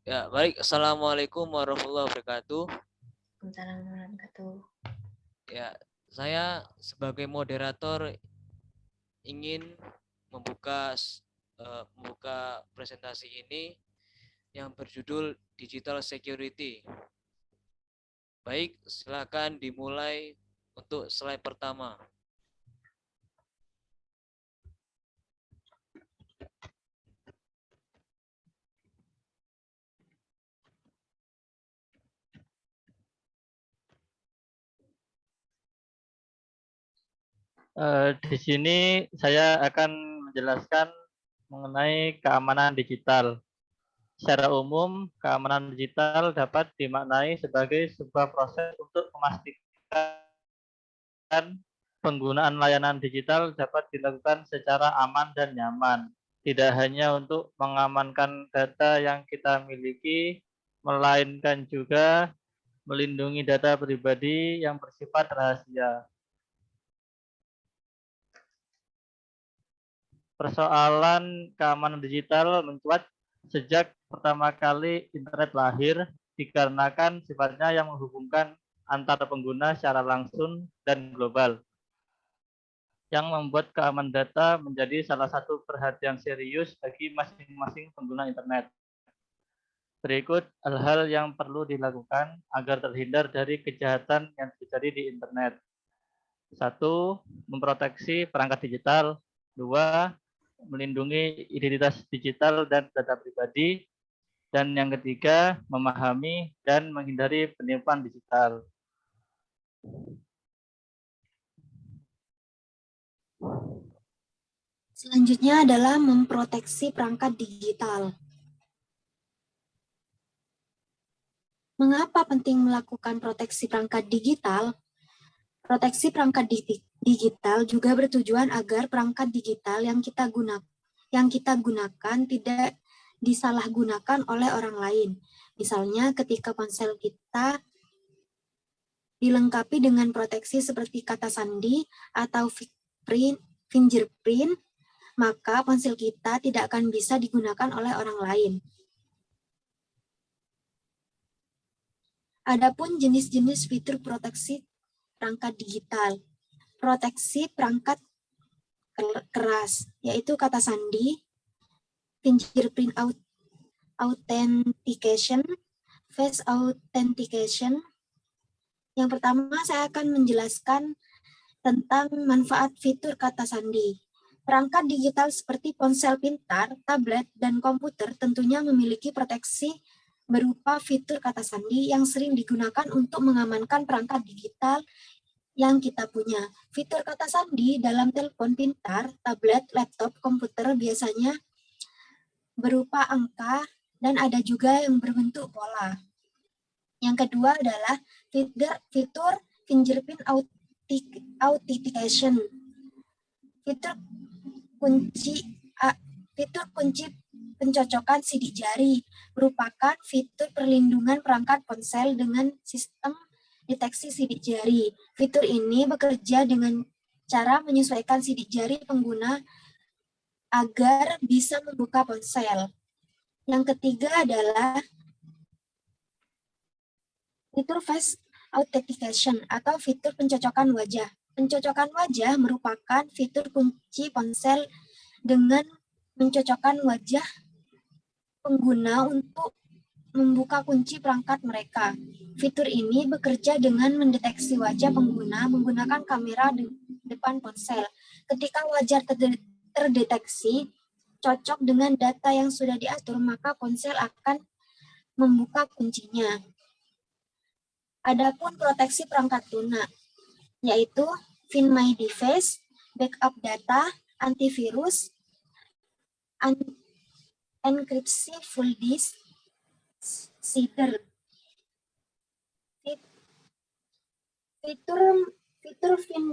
Ya, baik. Assalamualaikum warahmatullahi wabarakatuh. Waalaikumsalam warahmatullahi wabarakatuh. Ya, saya sebagai moderator ingin membuka presentasi ini yang berjudul Digital Security. Baik, silakan dimulai untuk slide pertama. Di sini saya akan menjelaskan mengenai keamanan digital. Secara umum, keamanan digital dapat dimaknai sebagai sebuah proses untuk memastikan penggunaan layanan digital dapat dilakukan secara aman dan nyaman. Tidak hanya untuk mengamankan data yang kita miliki, melainkan juga melindungi data pribadi yang bersifat rahasia. Persoalan keamanan digital mencuat sejak pertama kali internet lahir dikarenakan sifatnya yang menghubungkan antara pengguna secara langsung dan global, yang membuat keamanan data menjadi salah satu perhatian serius bagi masing-masing pengguna internet. Berikut hal-hal yang perlu dilakukan agar terhindar dari kejahatan yang terjadi di internet. 1. Memproteksi perangkat digital. 2. Melindungi identitas digital dan data pribadi. Dan yang ketiga, memahami dan menghindari penipuan digital. Selanjutnya adalah memproteksi perangkat digital. Mengapa penting melakukan proteksi perangkat digital? Proteksi perangkat digital juga bertujuan agar perangkat digital yang kita gunakan tidak disalahgunakan oleh orang lain. Misalnya ketika ponsel kita dilengkapi dengan proteksi seperti kata sandi atau fingerprint, maka ponsel kita tidak akan bisa digunakan oleh orang lain. Adapun jenis-jenis fitur proteksi perangkat digital. Proteksi perangkat keras, yaitu kata sandi, fingerprint authentication, face authentication. Yang pertama saya akan menjelaskan tentang manfaat fitur kata sandi. Perangkat digital seperti ponsel pintar, tablet, dan komputer tentunya memiliki proteksi berupa fitur kata sandi yang sering digunakan untuk mengamankan perangkat digital yang kita punya. Fitur kata sandi dalam telepon pintar, tablet, laptop, komputer biasanya berupa angka dan ada juga yang berbentuk pola. Yang kedua adalah fitur fingerprint authentication. Fitur kunci pencocokan sidik jari merupakan fitur perlindungan perangkat ponsel dengan sistem deteksi sidik jari. Fitur ini bekerja dengan cara menyesuaikan sidik jari pengguna agar bisa membuka ponsel. Yang ketiga adalah fitur face authentication atau fitur pencocokan wajah. Pencocokan wajah merupakan fitur kunci ponsel dengan mencocokkan wajah pengguna untuk membuka kunci perangkat mereka. Fitur ini bekerja dengan mendeteksi wajah pengguna menggunakan kamera di depan ponsel. Ketika wajah terdeteksi cocok dengan data yang sudah diatur, maka ponsel akan membuka kuncinya. Adapun proteksi perangkat lunak, yaitu Find My Device, backup data, antivirus, enkripsi full disk, seeder. Fitur Find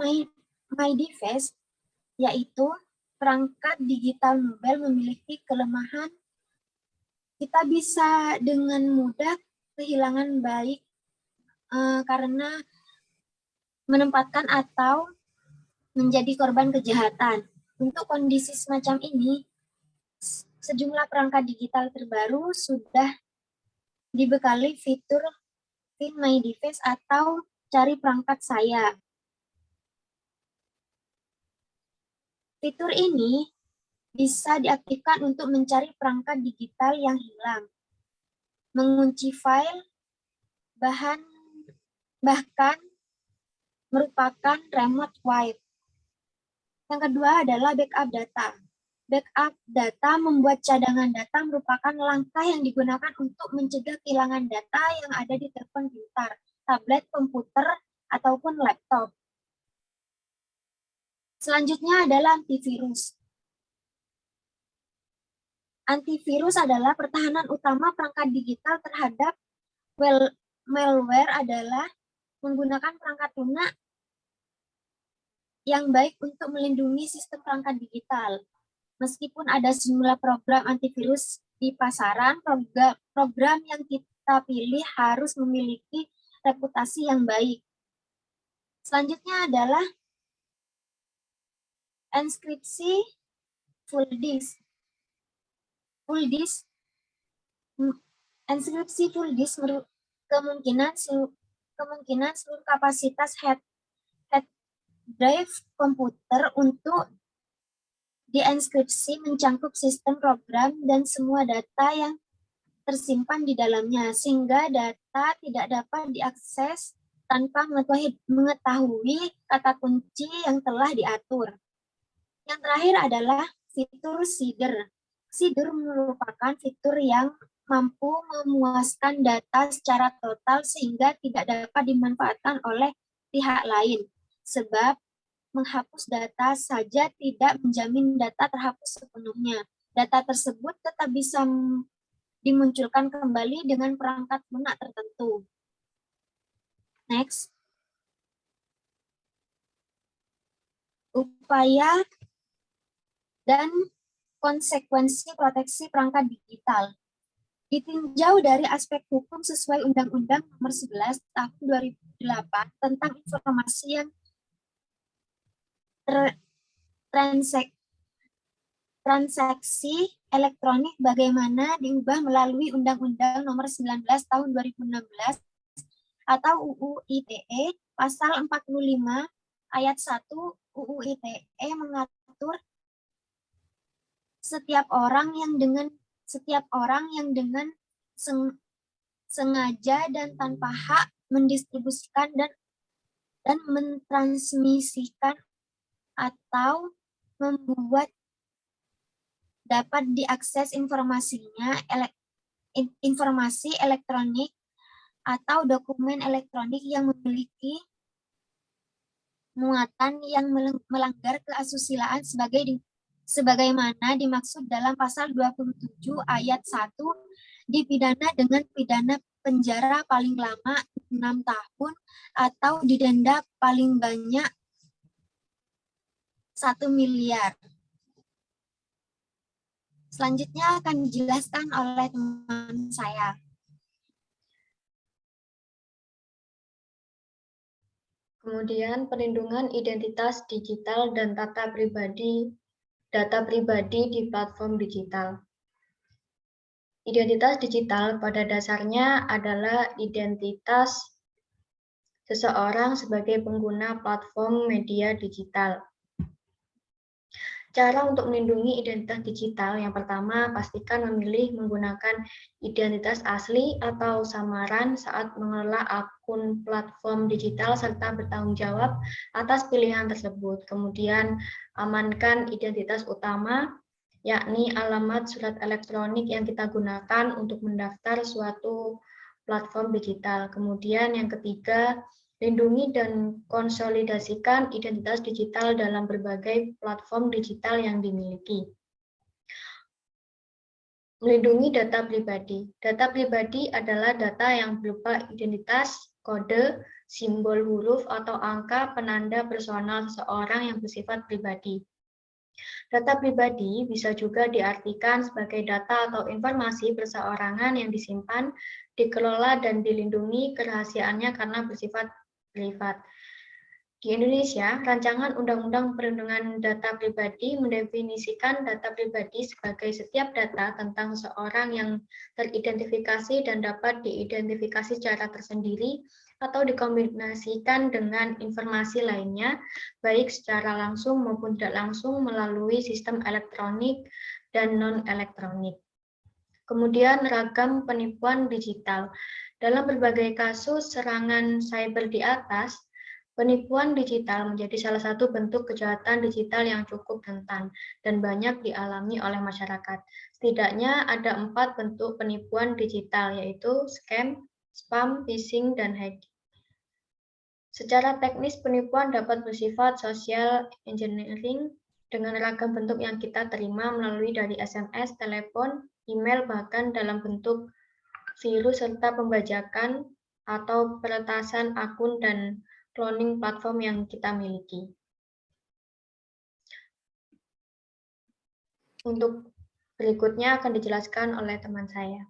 My Device, yaitu perangkat digital mobile memiliki kelemahan kita bisa dengan mudah kehilangan baik karena menempatkan atau menjadi korban kejahatan. Untuk kondisi semacam ini, sejumlah perangkat digital terbaru sudah dibekali fitur Find My Device atau cari perangkat saya. Fitur ini bisa diaktifkan untuk mencari perangkat digital yang hilang, mengunci file, bahkan merupakan remote wipe. Yang kedua adalah backup data. Backup data membuat cadangan data merupakan langkah yang digunakan untuk mencegah kehilangan data yang ada di telepon pintar, tablet, komputer, ataupun laptop. Selanjutnya adalah antivirus. Antivirus adalah pertahanan utama perangkat digital terhadap malware adalah menggunakan perangkat lunak yang baik untuk melindungi sistem perangkat digital. Meskipun ada sejumlah program antivirus di pasaran, program yang kita pilih harus memiliki reputasi yang baik. Selanjutnya adalah enkripsi full disk. Enkripsi full disk kemungkinan seluruh kapasitas hard drive komputer untuk dienkripsi mencakup sistem program dan semua data yang tersimpan di dalamnya, sehingga data tidak dapat diakses tanpa mengetahui kata kunci yang telah diatur. Yang terakhir adalah fitur seeder. Seeder merupakan fitur yang mampu memuaskan data secara total sehingga tidak dapat dimanfaatkan oleh pihak lain, sebab menghapus data saja tidak menjamin data terhapus sepenuhnya. Data tersebut tetap bisa dimunculkan kembali dengan perangkat lunak tertentu. Next. Upaya dan konsekuensi proteksi perangkat digital. Ditinjau dari aspek hukum sesuai Undang-Undang Nomor 11 Tahun 2008 tentang informasi yang transaksi elektronik bagaimana diubah melalui Undang-Undang Nomor 19 Tahun 2016 atau UU ITE pasal 45 ayat 1 UU ITE mengatur setiap orang yang dengan sengaja dan tanpa hak mendistribusikan dan mentransmisikan atau membuat dapat diakses informasi elektronik atau dokumen elektronik yang memiliki muatan yang melanggar keasusilaan sebagaimana dimaksud dalam pasal 27 ayat 1 dipidana dengan pidana penjara paling lama 6 tahun atau didenda paling banyak 1 miliar. Selanjutnya akan dijelaskan oleh teman saya. Kemudian perlindungan identitas digital dan data pribadi di platform digital. Identitas digital pada dasarnya adalah identitas seseorang sebagai pengguna platform media digital. Cara untuk melindungi identitas digital, yang pertama, pastikan memilih menggunakan identitas asli atau samaran saat mengelola akun platform digital serta bertanggung jawab atas pilihan tersebut. Kemudian, amankan identitas utama, yakni alamat surat elektronik yang kita gunakan untuk mendaftar suatu platform digital. Kemudian yang ketiga, lindungi dan konsolidasikan identitas digital dalam berbagai platform digital yang dimiliki. Melindungi data pribadi. Data pribadi adalah data yang berupa identitas, kode, simbol huruf, atau angka penanda personal seseorang yang bersifat pribadi. Data pribadi bisa juga diartikan sebagai data atau informasi perseorangan yang disimpan, dikelola, dan dilindungi kerahasiaannya karena bersifat privat. Di Indonesia, rancangan Undang-Undang Perlindungan Data Pribadi mendefinisikan data pribadi sebagai setiap data tentang seseorang yang teridentifikasi dan dapat diidentifikasi secara tersendiri atau dikombinasikan dengan informasi lainnya, baik secara langsung maupun tidak langsung melalui sistem elektronik dan non-elektronik. Kemudian ragam penipuan digital. Dalam berbagai kasus serangan cyber di atas, penipuan digital menjadi salah satu bentuk kejahatan digital yang cukup rentan dan banyak dialami oleh masyarakat. Setidaknya ada 4 bentuk penipuan digital, yaitu scam, spam, phishing, dan hacking. Secara teknis, penipuan dapat bersifat social engineering dengan ragam bentuk yang kita terima melalui dari SMS, telepon, email, bahkan dalam bentuk virus serta pembajakan atau peretasan akun dan cloning platform yang kita miliki. Untuk berikutnya akan dijelaskan oleh teman saya.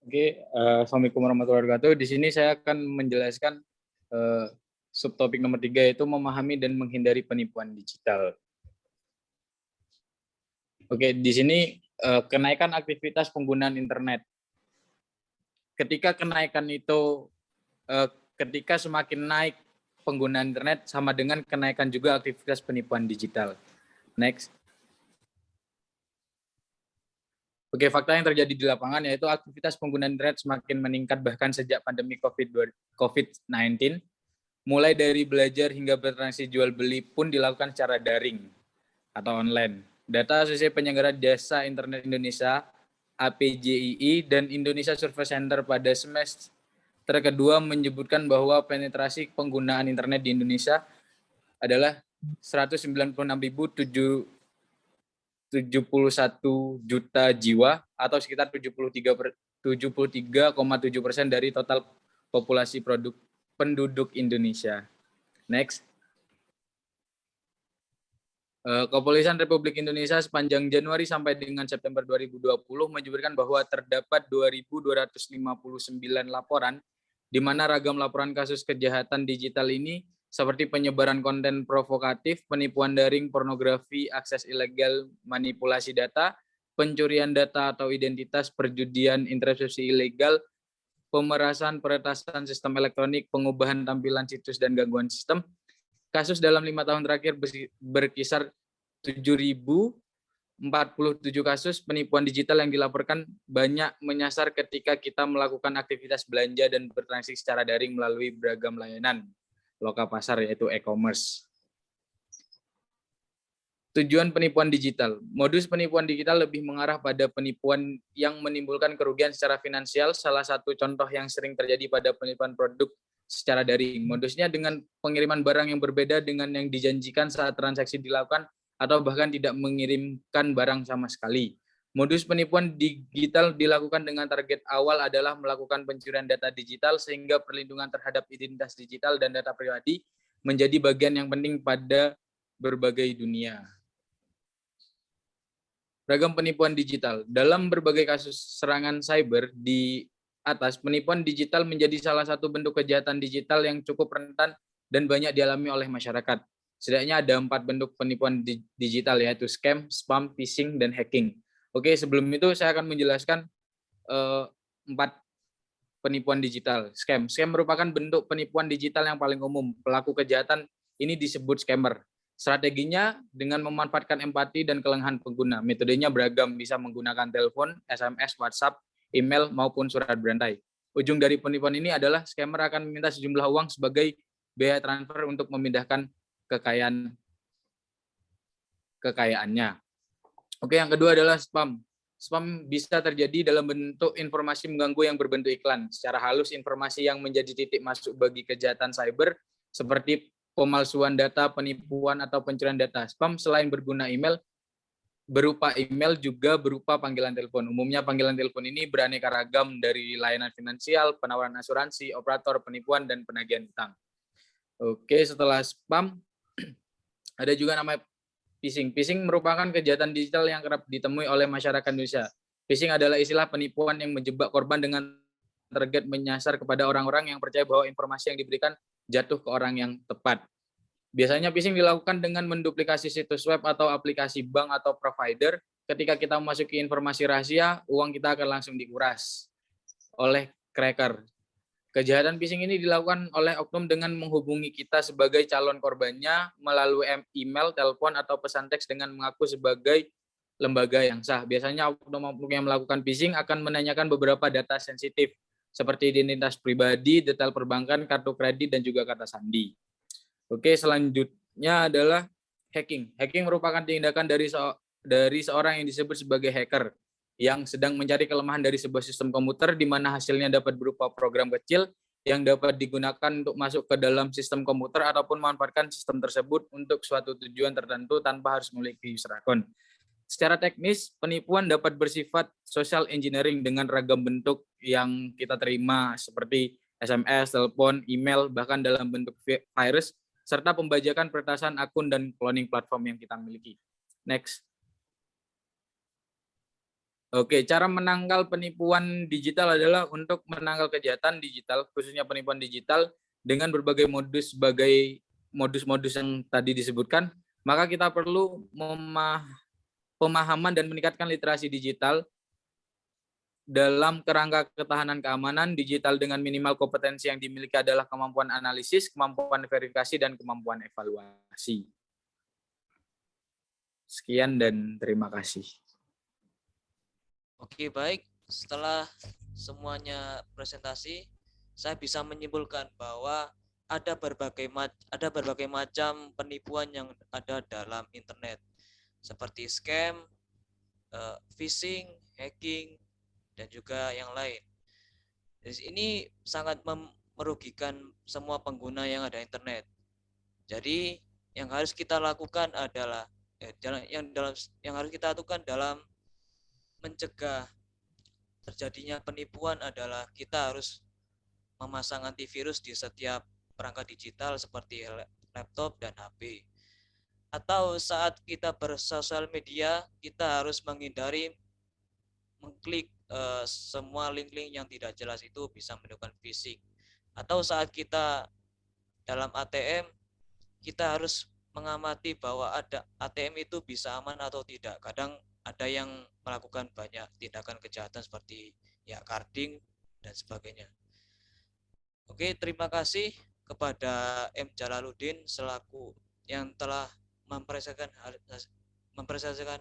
Oke, Assalamualaikum warahmatullahi wabarakatuh. Di sini saya akan menjelaskan subtopik nomor 3, yaitu memahami dan menghindari penipuan digital. Oke, di sini kenaikan aktivitas penggunaan internet. Ketika kenaikan itu, ketika semakin naik penggunaan internet, sama dengan kenaikan juga aktivitas penipuan digital. Next. Oke, fakta yang terjadi di lapangan yaitu aktivitas penggunaan internet semakin meningkat bahkan sejak pandemi COVID-19. Mulai dari belajar hingga bertransaksi jual beli pun dilakukan secara daring atau online. Data Asosiasi Penyelenggara Jasa Internet Indonesia (APJII) dan Indonesia Survey Center pada semester kedua menyebutkan bahwa penetrasi penggunaan internet di Indonesia adalah 196.071 juta jiwa atau sekitar 73,7% dari total populasi penduduk Indonesia. Next. Kepolisian Republik Indonesia sepanjang Januari sampai dengan September 2020 menyebutkan bahwa terdapat 2.259 laporan, di mana ragam laporan kasus kejahatan digital ini seperti penyebaran konten provokatif, penipuan daring, pornografi, akses ilegal, manipulasi data, pencurian data atau identitas, perjudian, intervensi ilegal, pemerasan, peretasan sistem elektronik, pengubahan tampilan situs, dan gangguan sistem. Kasus dalam 5 tahun terakhir berkisar 7.047 kasus penipuan digital yang dilaporkan banyak menyasar ketika kita melakukan aktivitas belanja dan bertransaksi secara daring melalui beragam layanan lokal pasar, yaitu e-commerce. Tujuan penipuan digital. Modus penipuan digital lebih mengarah pada penipuan yang menimbulkan kerugian secara finansial. Salah satu contoh yang sering terjadi pada penipuan produk secara daring. Modusnya dengan pengiriman barang yang berbeda dengan yang dijanjikan saat transaksi dilakukan atau bahkan tidak mengirimkan barang sama sekali. Modus penipuan digital dilakukan dengan target awal adalah melakukan pencurian data digital sehingga perlindungan terhadap identitas digital dan data pribadi menjadi bagian yang penting pada berbagai dunia. Ragam penipuan digital. Dalam berbagai kasus serangan cyber di atas, penipuan digital menjadi salah satu bentuk kejahatan digital yang cukup rentan dan banyak dialami oleh masyarakat. Setidaknya ada 4 bentuk penipuan digital, yaitu scam, spam, phishing, dan hacking. Oke, sebelum itu saya akan menjelaskan 4 penipuan digital. Scam. Scam merupakan bentuk penipuan digital yang paling umum. Pelaku kejahatan ini disebut scammer. Strateginya dengan memanfaatkan empati dan kelengahan pengguna. Metodenya beragam, bisa menggunakan telepon, SMS, WhatsApp, email, maupun surat berantai. Ujung dari penipuan ini adalah scammer akan meminta sejumlah uang sebagai biaya transfer untuk memindahkan kekayaannya. Oke, yang kedua adalah spam. Spam bisa terjadi dalam bentuk informasi mengganggu yang berbentuk iklan. Secara halus, informasi yang menjadi titik masuk bagi kejahatan cyber seperti pemalsuan data, penipuan, atau pencurian data. Spam selain berupa email juga berupa panggilan telepon. Umumnya panggilan telepon ini beraneka ragam dari layanan finansial, penawaran asuransi, operator, penipuan, dan penagihan utang. Oke, setelah spam, ada juga namanya phishing. Phishing merupakan kejahatan digital yang kerap ditemui oleh masyarakat Indonesia. Phishing adalah istilah penipuan yang menjebak korban dengan target menyasar kepada orang-orang yang percaya bahwa informasi yang diberikan jatuh ke orang yang tepat. Biasanya phishing dilakukan dengan menduplikasi situs web atau aplikasi bank atau provider. Ketika kita memasuki informasi rahasia, uang kita akan langsung dikuras oleh cracker. Kejahatan phishing ini dilakukan oleh oknum dengan menghubungi kita sebagai calon korbannya melalui email, telepon, atau pesan teks dengan mengaku sebagai lembaga yang sah. Biasanya oknum-oknum yang melakukan phishing akan menanyakan beberapa data sensitif seperti identitas pribadi, detail perbankan, kartu kredit, dan juga kata sandi. Oke, selanjutnya adalah hacking. Hacking merupakan tindakan dari seorang yang disebut sebagai hacker yang sedang mencari kelemahan dari sebuah sistem komputer di mana hasilnya dapat berupa program kecil yang dapat digunakan untuk masuk ke dalam sistem komputer ataupun memanfaatkan sistem tersebut untuk suatu tujuan tertentu tanpa harus memiliki user account. Secara teknis, penipuan dapat bersifat social engineering dengan ragam bentuk yang kita terima seperti SMS, telepon, email, bahkan dalam bentuk virus, serta pembajakan peretasan akun dan cloning platform yang kita miliki. Next. Oke, cara menangkal penipuan digital adalah untuk menangkal kejahatan digital, khususnya penipuan digital, dengan berbagai modus-modus yang tadi disebutkan, maka kita perlu pemahaman dan meningkatkan literasi digital dalam kerangka ketahanan keamanan digital dengan minimal kompetensi yang dimiliki adalah kemampuan analisis, kemampuan verifikasi, dan kemampuan evaluasi. Sekian dan terima kasih. Oke, baik. Setelah semuanya presentasi, saya bisa menyimpulkan bahwa ada berbagai macam penipuan yang ada dalam internet, seperti scam, phishing, hacking, dan juga yang lain. Ini sangat merugikan semua pengguna yang ada internet. Jadi yang harus kita lakukan adalah yang harus kita lakukan dalam mencegah terjadinya penipuan adalah kita harus memasang antivirus di setiap perangkat digital seperti laptop dan HP. Atau saat kita bersosial media, kita harus menghindari mengklik semua link-link yang tidak jelas, itu bisa menimbulkan phishing. Atau saat kita dalam ATM, kita harus mengamati bahwa ada ATM itu bisa aman atau tidak. Kadang ada yang melakukan banyak tindakan kejahatan seperti ya carding dan sebagainya. Oke, terima kasih kepada M. Jalaluddin selaku yang telah mempresentasikan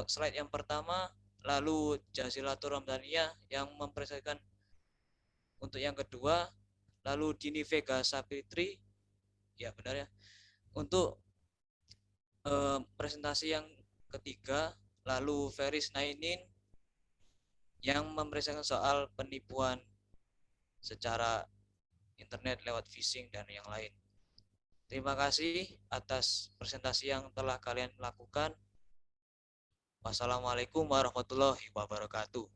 slide yang pertama, lalu Jazilatul Ramdaniyah yang mempresentasikan untuk yang kedua, lalu Dini Vega Sapitri, ya benar ya, untuk presentasi yang ketiga, lalu Feris Nainin yang mempresentasikan soal penipuan secara internet lewat phishing dan yang lain. Terima kasih atas presentasi yang telah kalian lakukan. Wassalamualaikum warahmatullahi wabarakatuh.